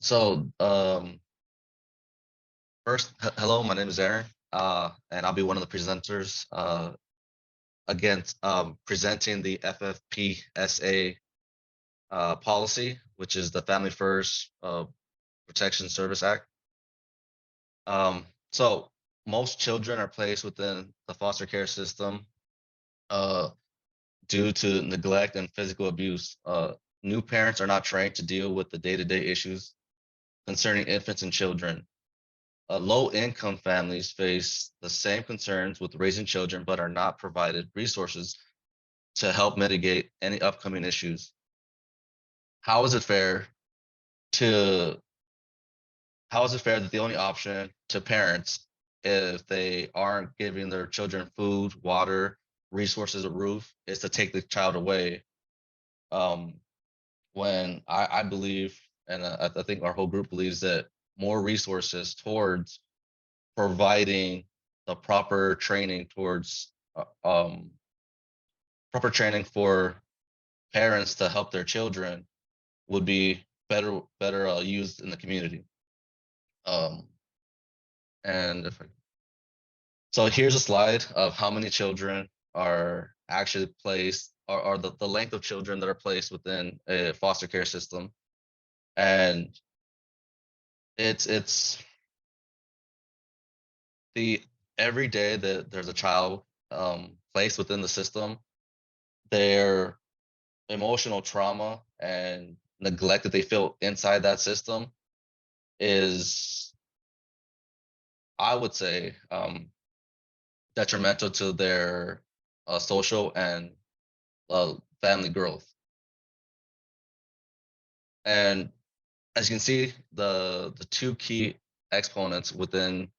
So, first, hello, my name is Aaron, and I'll be one of the presenters against presenting the FFPSA policy, which is the Family First Protection Service Act. So, most children are placed within the foster care system uh, due to neglect and physical abuse. New parents are not trained to deal with the day-to-day issues concerning infants and children. Low-income families face the same concerns with raising children, but are not provided resources to help mitigate any upcoming issues. How is it fair to how is it fair that the only option to parents if they aren't giving their children food, water, resources, a roof is to take the child away? Um, when I believe, and I think our whole group believes that more resources towards providing the proper training for parents to help their children would be better used in the community. Um, and if I, so here's a slide of how many children are actually placed, or the length of children that are placed within a foster care system. And it's the every day that there's a child placed within the system, their emotional trauma and neglect that they feel inside that system is, I would say, detrimental to their social and family growth. And as you can see, the two key exponents within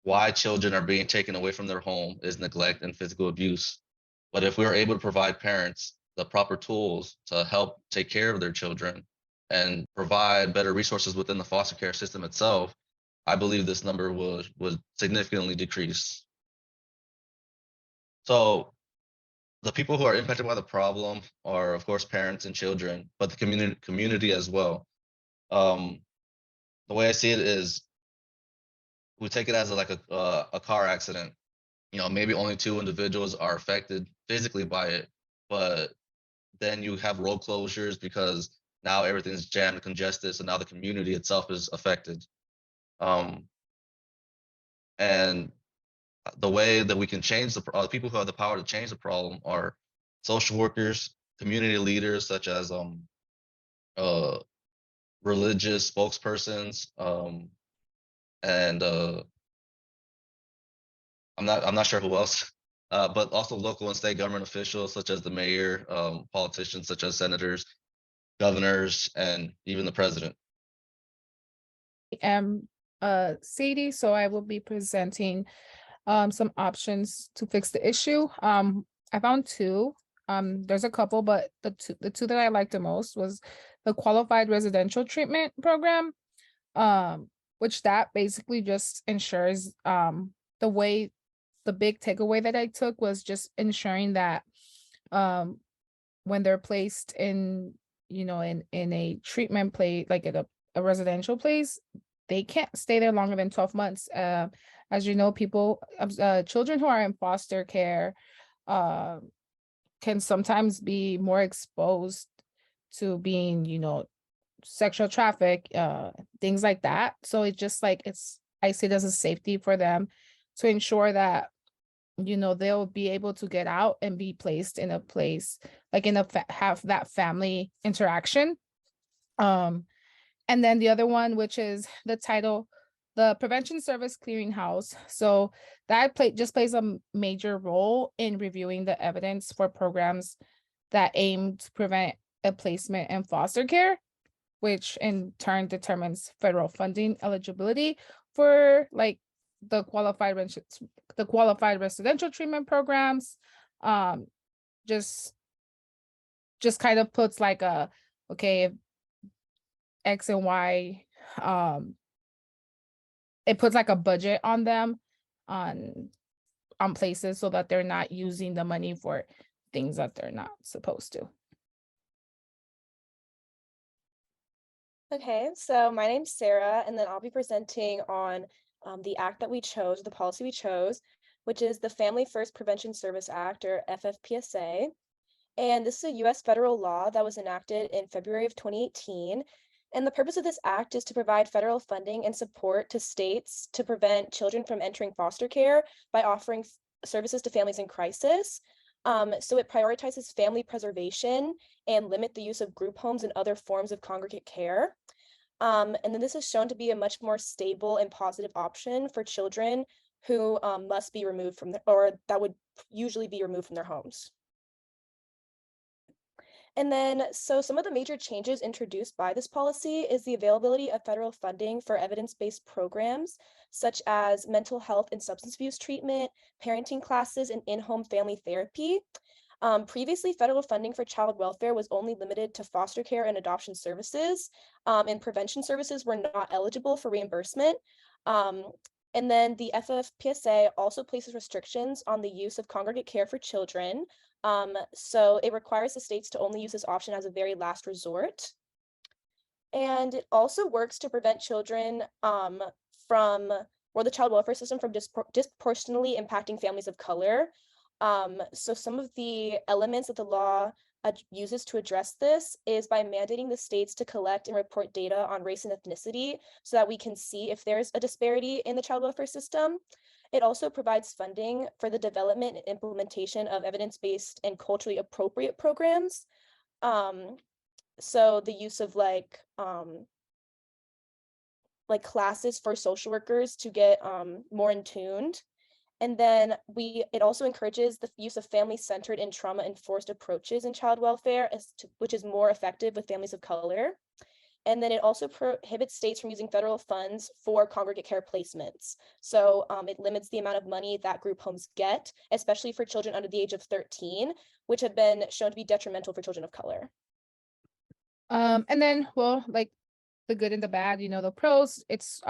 why children are being taken away from their home is neglect and physical abuse. But if we are able to provide parents the proper tools to help take care of their children and provide better resources within the foster care system itself, I believe this number would significantly decrease. So the people who are impacted by the problem are, of course, parents and children, but the community as well. Um, the way I see it is, we take it as a car accident. You know, maybe only two individuals are affected physically by it, but then you have road closures because now everything's jammed and congested, so now the community itself is affected. Um, and the way that we can change the people who have the power to change the problem are social workers, community leaders such as uh, religious spokespersons, and I'm not sure who else, but also local and state government officials such as the mayor, politicians such as senators, governors, and even the president. Am Sadie, so I will be presenting some options to fix the issue. I found two. There's a couple, but the two that I liked the most was the qualified residential treatment program, which that basically just ensures the way the big takeaway that I took was just ensuring that um when they're placed in, in a treatment place, like at a residential place, they can't stay there longer than 12 months. As you know, children who are in foster care uh, can sometimes be more exposed to being, sexual traffic, things like that. So it's just like, I see it as a safety for them to ensure that, they'll be able to get out and be placed in a place, like have that family interaction. Um, and then the other one, which is the title, the Prevention Service Clearinghouse. So that just plays a major role in reviewing the evidence for programs that aim to prevent a placement in foster care, which in turn determines federal funding eligibility for like the qualified residential treatment programs. Um, just just kind of puts like a, okay, if X and Y, um, it puts like a budget on them on places so that they're not using the money for things that they're not supposed to. Okay, so my name's Sarah, and then I'll be presenting on the act that we chose, the policy we chose, which is the Family First Prevention Service Act, or FFPSA. And this is a US federal law that was enacted in February of 2018. And the purpose of this act is to provide federal funding and support to states to prevent children from entering foster care by offering services to families in crisis. So it prioritizes family preservation and limit the use of group homes and other forms of congregate care. And then this is shown to be a much more stable and positive option for children who must be removed from or that would usually be removed from their homes. And then, so some of the major changes introduced by this policy is the availability of federal funding for evidence-based programs, such as mental health and substance abuse treatment, parenting classes, and in-home family therapy. Previously, federal funding for child welfare was only limited to foster care and adoption services, and prevention services were not eligible for reimbursement. Um, and then the FFPSA also places restrictions on the use of congregate care for children. So it requires the states to only use this option as a very last resort. And it also works to prevent children from, or the child welfare system from disproportionately impacting families of color. So some of the elements that the law uses to address this is by mandating the states to collect and report data on race and ethnicity so that we can see if there's a disparity in the child welfare system. It also provides funding for the development and implementation of evidence-based and culturally appropriate programs. So the use of like classes for social workers to get more in tuned. And then it also encourages the use of family-centered and trauma-enforced approaches in child welfare, which is more effective with families of color. And then it also prohibits states from using federal funds for congregate care placements. So it limits the amount of money that group homes get, especially for children under the age of 13, which have been shown to be detrimental for children of color. And then, well, like the good and the bad, the pros, it's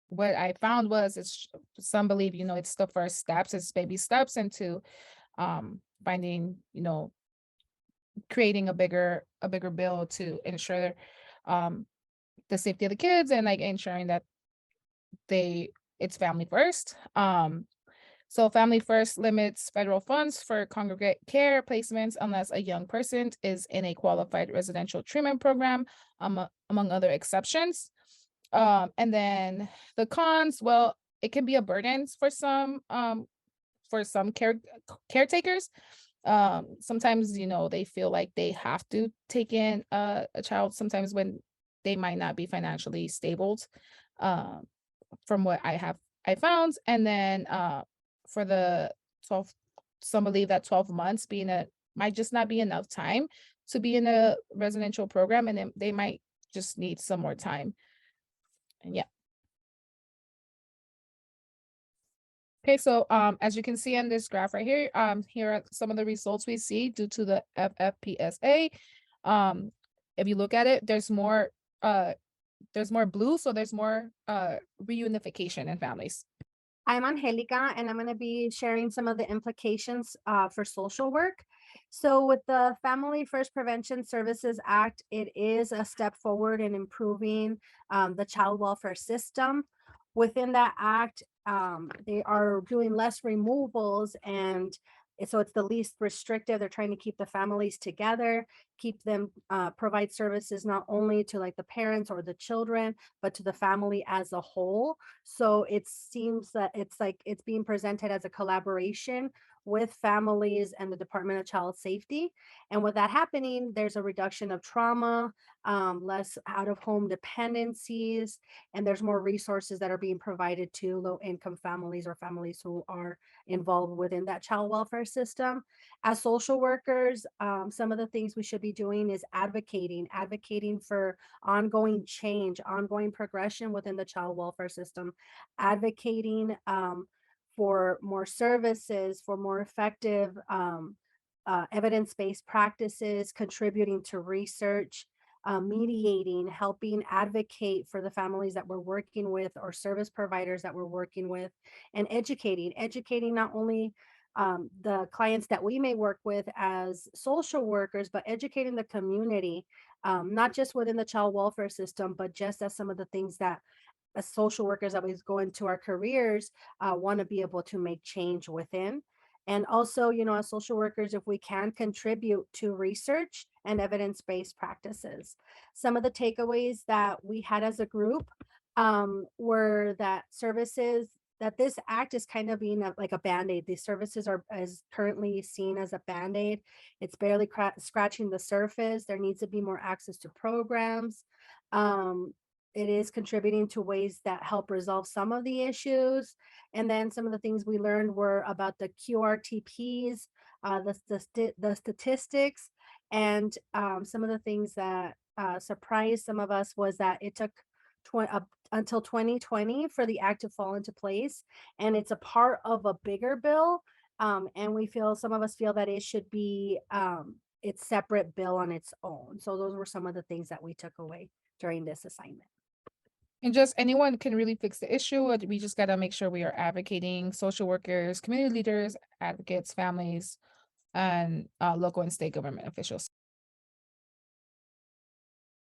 what I found was it's some believe, it's the first steps, it's baby steps into finding, creating a bigger bill to ensure the safety of the kids and like ensuring that it's family first. So Family First limits federal funds for congregate care placements unless a young person is in a qualified residential treatment program, among other exceptions. And then the cons, well, it can be a burden for some caretakers. Sometimes, they feel like they have to take in a child sometimes when they might not be financially stable, from what I found. And then for the 12, some believe that 12 months might just not be enough time to be in a residential program, and then they might just need some more time. And yeah. Okay, so as you can see on this graph right here, here are some of the results we see due to the FFPSA. If you look at it, there's more blue, so there's more reunification in families. I'm Angelica, and I'm going to be sharing some of the implications for social work. So with the Family First Prevention Services Act, it is a step forward in improving the child welfare system. Within that act, they are doing less removals, and so it's the least restrictive. They're trying to keep the families together, keep them provide services not only to like the parents or the children, but to the family as a whole. So it seems that it's being presented as a collaboration with families and the Department of Child Safety. And with that happening, there's a reduction of trauma, less out-of-home dependencies, and there's more resources that are being provided to low-income families or families who are involved within that child welfare system. As social workers, some of the things we should be doing is advocating for ongoing change, ongoing progression within the child welfare system, advocating for more services, for more effective evidence-based practices, contributing to research, mediating, helping advocate for the families that we're working with or service providers that we're working with, and educating not only the clients that we may work with as social workers, but educating the community not just within the child welfare system, but just as some of the things that as social workers that we go into our careers want to be able to make change within. And also, as social workers, if we can contribute to research and evidence-based practices. Some of the takeaways that we had as a group were that that this act is kind of being like a band-aid. These services are as currently seen as a band-aid. It's barely scratching the surface. There needs to be more access to programs. It is contributing to ways that help resolve some of the issues. And then some of the things we learned were about the QRTPs, the statistics, and some of the things that surprised some of us was that it took until 2020 for the act to fall into place. And it's a part of a bigger bill. And some of us feel that it should be its separate bill on its own. So those were some of the things that we took away during this assignment. And just anyone can really fix the issue. We just got to make sure we are advocating, social workers, community leaders, advocates, families, and local and state government officials.